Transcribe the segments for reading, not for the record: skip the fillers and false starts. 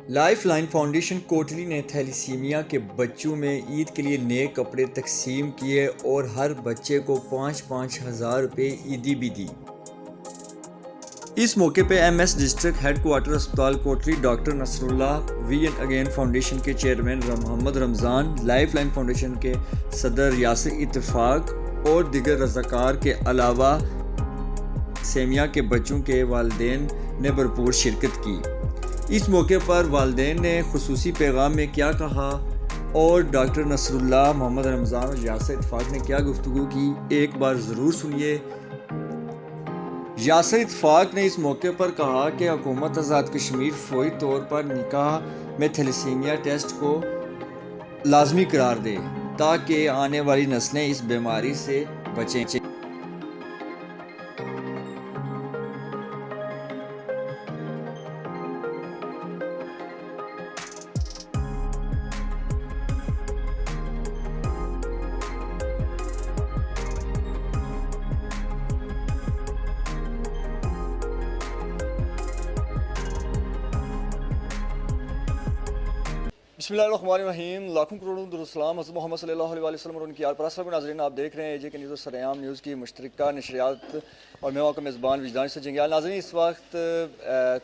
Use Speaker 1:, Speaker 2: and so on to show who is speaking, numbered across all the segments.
Speaker 1: Life line foundation Kotli ने thalassemia के बच्चों में ईद के लिए नए कपड़े तकसीम किए और हर बच्चे को 5,000 रुपये ईदी भी दी। इस मौके पर एमएस डिस्ट्रिक्ट हेडक्वार्टर अस्पताल Kotli doctor Nasrullah, we and again foundation के chairman Mohammad Ramzan, life line foundation के सदर यासिर इत्तेफाक और दिगर रज़ाकार के अलावा सेमिया के बच्चों के वालिदैन ने भरपूर शिरकत की। इस मौके पर वालिदैन ने खुसूसी पैगाम में क्या कहा और डॉक्टर नसरुल्लाह, मोहम्मद रमज़ान और यासिर इत्तेफाक ने क्या गुफ्तगू की, एक बार ज़रूर सुनिए। यासिर इत्तेफाक ने इस मौके पर कहा कि हुकूमत आज़ाद कश्मीर फौरी तौर पर निकाह में थैलेसीमिया टेस्ट को लाजमी करार दे ताकि आने वाली नस्लें इस बीमारी से बचें। बिस्मिल्लाहिर्रहमानिर्रहीम, लाखों करोड़ों दुरूद-सलाम हज़रत मोहम्मद सल्लल्लाहु अलैहि वसल्लम और उनकी आल पर असर नाज़रीन, आप देख रहे हैं जे के न्यूज़ और सरेआम न्यूज़ की मुश्तरका नशरियात और मैं आपका मेज़बान विजदान से जंगियाल। नाज़रीन, इस वक्त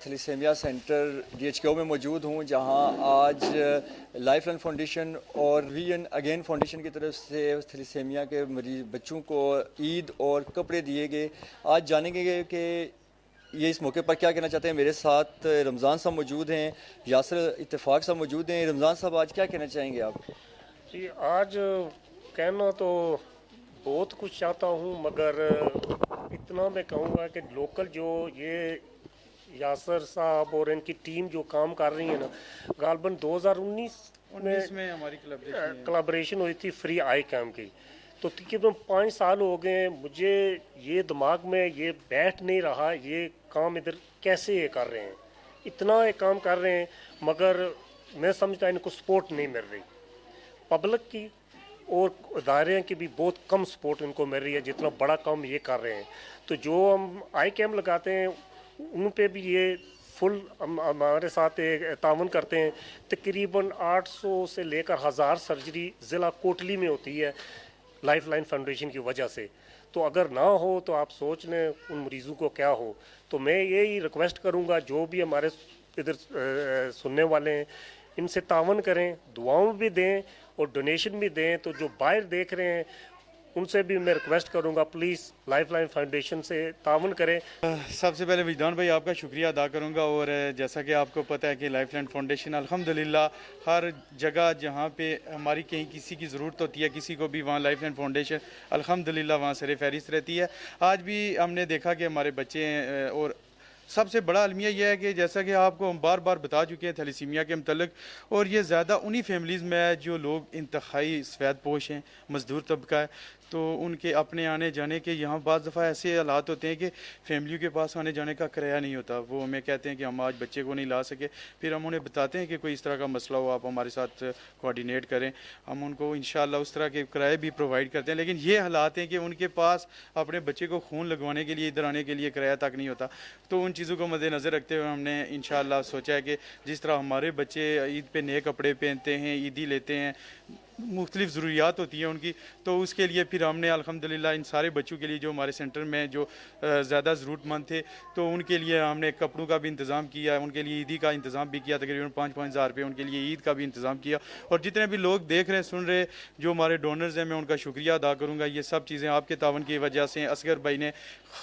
Speaker 1: थैलेसीमिया सेंटर DHQ में मौजूद हूँ, जहाँ आज लाइफ लाइन फाउंडेशन और वी एंड अगेन फाउंडेशन की तरफ से थैलेसीमिया के मरीज बच्चों को ईद और कपड़े दिए गए। आज जानेंगे कि ये इस मौके पर क्या कहना चाहते हैं। मेरे साथ रमज़ान साहब मौजूद हैं, यासिर इत्तेफाक साहब मौजूद हैं। रमज़ान साहब, आज क्या कहना चाहेंगे आप?
Speaker 2: जी, आज कहना तो बहुत कुछ चाहता हूँ, मगर इतना मैं कहूँगा कि लोकल जो ये यासिर साहब और इनकी टीम जो काम कर रही है ना, गालबन 2019 में
Speaker 3: हमारी
Speaker 2: कोलैबोरेशन हुई थी फ्री आई कैम की। तो तकरीबन 5 साल हो गए, मुझे ये दिमाग में ये बैठ नहीं रहा ये काम इधर कैसे ये कर रहे हैं। इतना ये काम कर रहे हैं मगर मैं समझता इनको सपोर्ट नहीं मिल रही पब्लिक की, और इदारे की भी बहुत कम सपोर्ट इनको मिल रही है जितना बड़ा काम ये कर रहे हैं। तो जो हम आई कैम लगाते हैं उन पे भी ये फुल हमारे साथ तावन करते हैं। तकरीबन 800 से लेकर 1000 सर्जरी ज़िला कोटली में होती है लाइफ लाइन फाउंडेशन की वजह से। तो अगर ना हो तो आप सोच लें उन मरीज़ों को क्या हो। तो मैं यही रिक्वेस्ट करूंगा जो भी हमारे इधर सुनने वाले हैं, इनसे तावन करें, दुआओं भी दें और डोनेशन भी दें। तो जो बाहर देख रहे हैं उनसे भी मैं रिक्वेस्ट करूंगा प्लीज़ लाइफ लाइन फाउंडेशन से तावन करें।
Speaker 3: सबसे पहले विजदान भाई आपका शुक्रिया अदा करूंगा। और जैसा कि आपको पता है कि लाइफ लाइन फाउंडेशन अल्हम्दुलिल्लाह हर जगह जहां पे हमारी कहीं किसी की ज़रूरत होती है, किसी को भी वहां लाइफ लाइन फाउंडेशन अल्हम्दुलिल्लाह वहां सर फहरिस्त रहती है। आज भी हमने देखा कि हमारे बच्चे और सबसे बड़ा अलमिया यह है कि जैसा कि आपको हम बार बार बता चुके हैं थैलेसीमिया के मतलब, और ये ज़्यादा उन्हीं फैमिलीज़ में है जो लोग इंतहाई सफ़ेद पोश हैं, मज़दूर तबका है। तो उनके अपने आने जाने के यहाँ बाज़ दफ़ा ऐसे हालात होते हैं कि फैमिलियों के पास आने जाने का किराया नहीं होता। वो हमें कहते हैं कि हम आज बच्चे को नहीं ला सके, फिर हम उन्हें बताते हैं कि कोई इस तरह का मसला हो आप हमारे साथ कोऑर्डिनेट करें, हम उनको इंशाअल्लाह उस तरह के किराए भी प्रोवाइड करते हैं। लेकिन ये हालात हैं कि उनके पास अपने बच्चे को खून लगवाने के लिए इधर आने के लिए किराया तक नहीं होता। तो उन चीज़ों को मद्देनज़र रखते हुए हमने इंशाअल्लाह सोचा है कि जिस तरह हमारे बच्चे ईद पे नए कपड़े पहनते हैं, ईदी लेते हैं, मुख्तलिफ़ ज़रूरियात होती हैं उनकी, तो उसके लिए फिर हमने अल्हम्दुलिल्लाह इन सारे बच्चों के लिए जो हमारे सेंटर में जो ज़्यादा ज़रूरतमंद थे, तो उनके लिए हमने कपड़ों का भी इंतज़ाम किया, उनके लिए ईदी का इंतज़ाम भी किया, तकरीबन 5-5 हज़ार रुपये उनके लिए ईद का भी इंतज़ाम किया। और जितने भी लोग देख रहे हैं, सुन रहे, जो हमारे डोनर्स हैं, मैं उनका शुक्रिया अदा करूँगा। ये सब चीज़ें आपके तावन की वजह से असगर भाई ने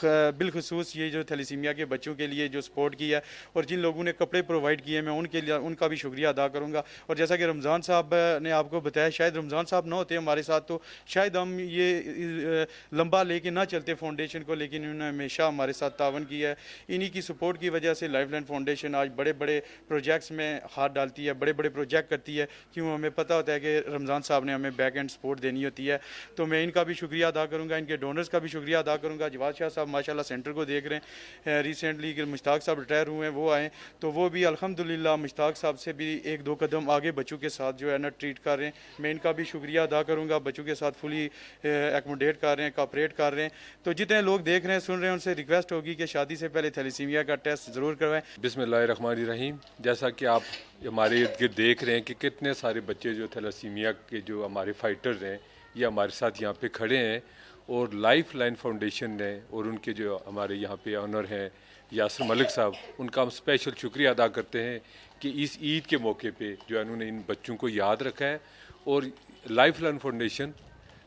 Speaker 3: बिलखसूस ये जो थैलेसीमिया के बच्चों के लिए जो सपोर्ट किया है और जिन लोगों ने कपड़े प्रोवाइड किए, मैं उनके लिए उनका भी शुक्रिया अदा करूँगा। और जैसा कि रमज़ान साहब ने आपको बताया, शायद रमज़ान साहब ना होते हमारे साथ तो शायद हम ये लंबा लेके ना चलते फाउंडेशन को, लेकिन उन्होंने हमेशा हमारे साथ तावन किया है। इन्हीं की सपोर्ट की वजह से लाइफ लाइन फाउंडेशन आज बड़े बड़े प्रोजेक्ट्स में हाथ डालती है, बड़े बड़े प्रोजेक्ट करती है, क्यों हमें पता होता है कि रमज़ान साहब ने हमें बैक एंड सपोर्ट देनी होती है। तो मैं इनका भी शुक्रिया अदा करूँगा, इनके डोनर्स का भी शुक्रिया अदा करूँगा। जवाद शाह साहब माशाल्लाह सेंटर को देख रहे हैं, रिसेंटली मुश्ताक साहब रिटायर हुए हैं, वो आए, तो वो भी अल्हम्दुलिल्लाह मुश्ताक साहब से भी 1-2 कदम आगे बच्चों के साथ जो है ना ट्रीट कर रहे हैं। मैं मैं इनका भी शुक्रिया अदा करूँगा, बच्चों के साथ फुली एकोमोडेट कर रहे हैं, कोऑपरेट कर रहे हैं। तो जितने लोग देख रहे हैं, सुन रहे हैं, उनसे रिक्वेस्ट होगी कि शादी से पहले थैलेसीमिया का टेस्ट ज़रूर करवाएं।
Speaker 4: बिस्मिल्लाहिर्रहमानिर्रहीम। जैसा कि आप हमारे इर्द गिर्द देख रहे हैं कि कितने सारे बच्चे जो थैलेसीमिया के जो हमारे फाइटर्स हैं ये हमारे साथ यहाँ पे खड़े हैं, और लाइफ लाइन फाउंडेशन ने और उनके जो हमारे यहाँ पे ऑनर हैं यासिर मलिक साहब, उनका हम स्पेशल शुक्रिया अदा करते हैं कि इस ईद के मौके पे जो है उन्होंने इन बच्चों को याद रखा है। और लाइफ लाइन फाउंडेशन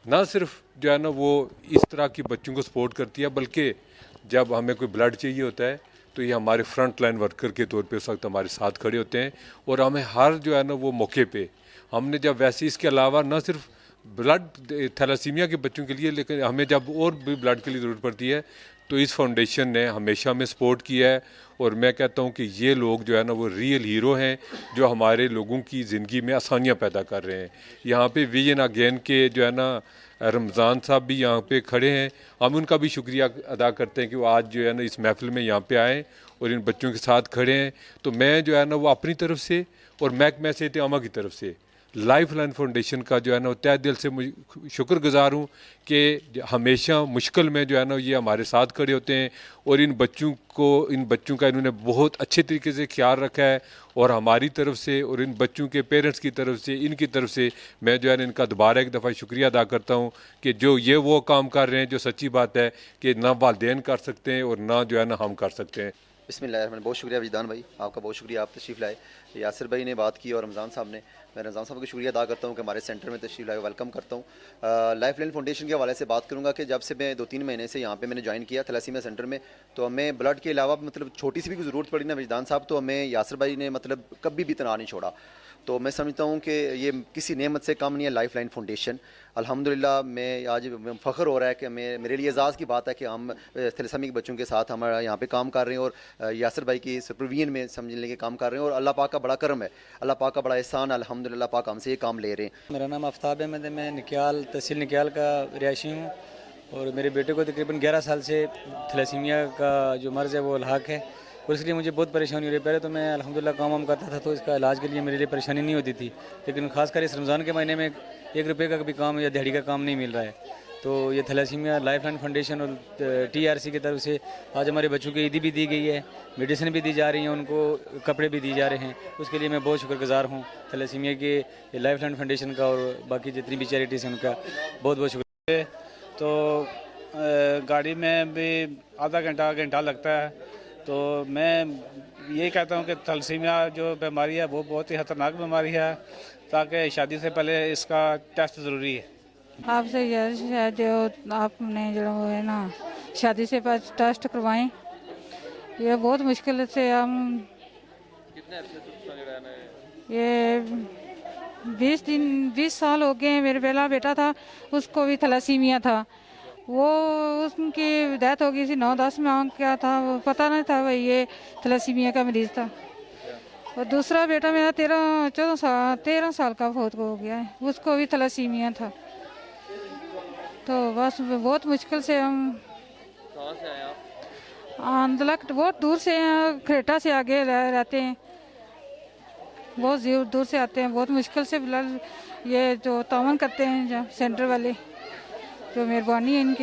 Speaker 4: ना सिर्फ जो है ना वो इस तरह की बच्चों को सपोर्ट करती है, बल्कि जब हमें कोई ब्लड चाहिए होता है तो ये हमारे फ्रंट लाइन वर्कर के तौर पे उस वक्त हमारे साथ खड़े होते हैं। और हमें हर जो है ना वो मौके पे हमने जब वैसे इसके अलावा ना सिर्फ ब्लड थैलेसीमिया के बच्चों के लिए, लेकिन हमें जब और भी ब्लड के लिए ज़रूरत पड़ती है तो इस फाउंडेशन ने हमेशा हमें सपोर्ट किया है। और मैं कहता हूँ कि ये लोग जो है ना वो रियल हीरो हैं जो हमारे लोगों की ज़िंदगी में आसानियाँ पैदा कर रहे हैं। यहाँ पे विजन अगेन के जो है ना रमज़ान साहब भी यहाँ पे खड़े हैं, हम उनका भी शुक्रिया अदा करते हैं कि वो आज जो है ना इस महफिल में यहाँ पे आए और इन बच्चों के साथ खड़े हैं। तो मैं जो है ना वो अपनी तरफ से और महकमा सेहत आमा की तरफ से लाइफ लाइन फाउंडेशन का जो है ना तहे दिल से शुक्रगुजार हूँ कि हमेशा मुश्किल में जो है ना ये हमारे साथ खड़े होते हैं, और इन बच्चों का इन्होंने बहुत अच्छे तरीके से ख्याल रखा है। और हमारी तरफ से और इन बच्चों के पेरेंट्स की तरफ से, इनकी तरफ से मैं जो है ना इनका दोबारा एक दफ़ा शुक्रिया अदा करता हूँ कि जो ये वो काम कर रहे हैं जो सच्ची बात है कि ना वालिदैन कर सकते हैं और ना जो है ना हम कर सकते हैं।
Speaker 5: बिस्मिल्लाह, बहुत शुक्रिया विजदान भाई, आपका बहुत शुक्रिया, आप तशरीफ़ लाए। यासिर भाई ने बात की और रमज़ान साहब ने, मैं रमज़ान साहब का शुक्रिया अदा करता हूँ कि हमारे सेंटर में तशरीफ़ लाए, वेलकम करता हूँ। लाइफ लाइन फाउंडेशन के हवाले से बात करूँगा कि जब से मैं 2-3 महीने से यहाँ पे मैंने ज्वाइन किया थैलेसीमिया सेंटर में, तो हमें ब्लड के अलावा मतलब छोटी सी भी ज़रूरत पड़ी ना विजदान साहब, तो हमें यासिर भाई ने मतलब कभी भी तना नहीं छोड़ा। तो मैं समझता हूँ कि ये किसी नेमत से कम नहीं है लाइफ लाइन फाउंडेशन। अल्हम्दुलिल्लाह मैं आज फ़ख्र हो रहा है कि मेरे लिए एजाज़ की बात है कि हम थैलेसीमिया के बच्चों के साथ हमारा यहाँ पे काम कर रहे हैं और यासिर भाई की सुपरविजन में समझ लें कि काम कर रहे हैं। और अल्लाह पाक का बड़ा करम है, अल्लाह पाक का बड़ा एहसान, अल्हम्दुलिल्लाह पाक हमसे ये काम ले रहे हैं।
Speaker 6: मेरा नाम आफ्ताब अहमद है, मैं निक्याल तहसील निक्याल का रिहायशी हूँ, और मेरे बेटे को तकरीबन 11 साल से थैलेसीमिया का जो मर्ज़ है वो लाक है, और इसलिए मुझे बहुत परेशानी हो रही है। पहले तो मैं अल्हम्दुलिल्लाह काम वाम करता था तो इसका इलाज के लिए मेरे लिए परेशानी नहीं होती थी, लेकिन खासकर इस रमज़ान के महीने में 1 रुपये का भी काम या दिहाड़ी का काम नहीं मिल रहा है। तो ये थैलेसीमिया लाइफ लाइन फाउंडेशन और TRC की तरफ से आज हमारे बच्चों की ईदी भी दी गई है, मेडिसिन भी दी जा रही हैं, उनको कपड़े भी दिए जा रहे हैं। उसके लिए मैं बहुत शुक्रगुजार हूँ थैलेसीमिया के लाइफ लाइन फाउंडेशन का और बाकी जितनी भी चैरिटीज़ हैं उनका बहुत बहुत शुक्रिया।
Speaker 7: तो गाड़ी में भी आधा घंटा लगता है। तो मैं ये कहता हूँ कि थैलेसीमिया जो बीमारी है वो बहुत ही खतरनाक बीमारी है, ताकि शादी से पहले इसका टेस्ट ज़रूरी है।
Speaker 8: आपसे यह है जो आपने जो है ना शादी से पहले टेस्ट करवाएं, ये बहुत मुश्किल से हम ये 20 साल हो गए। मेरे पहला बेटा था, उसको भी थैलेसीमिया था, वो उसकी डेथ हो गई थी 9-10 में, क्या था वो पता नहीं था भाई ये थैलेसीमिया का मरीज़ था। और दूसरा बेटा मेरा 13 साल का बहुत हो गया है, उसको भी थैलेसीमिया था। तो बस बहुत मुश्किल से हम
Speaker 9: कहाँ से आए आप?
Speaker 8: आंदलक बहुत दूर से हैं, खरेटा से आगे रहते हैं, बहुत दूर से आते हैं, बहुत मुश्किल से ये जो तावन करते हैं सेंटर वाले, जो मेहरबानी है इनकी।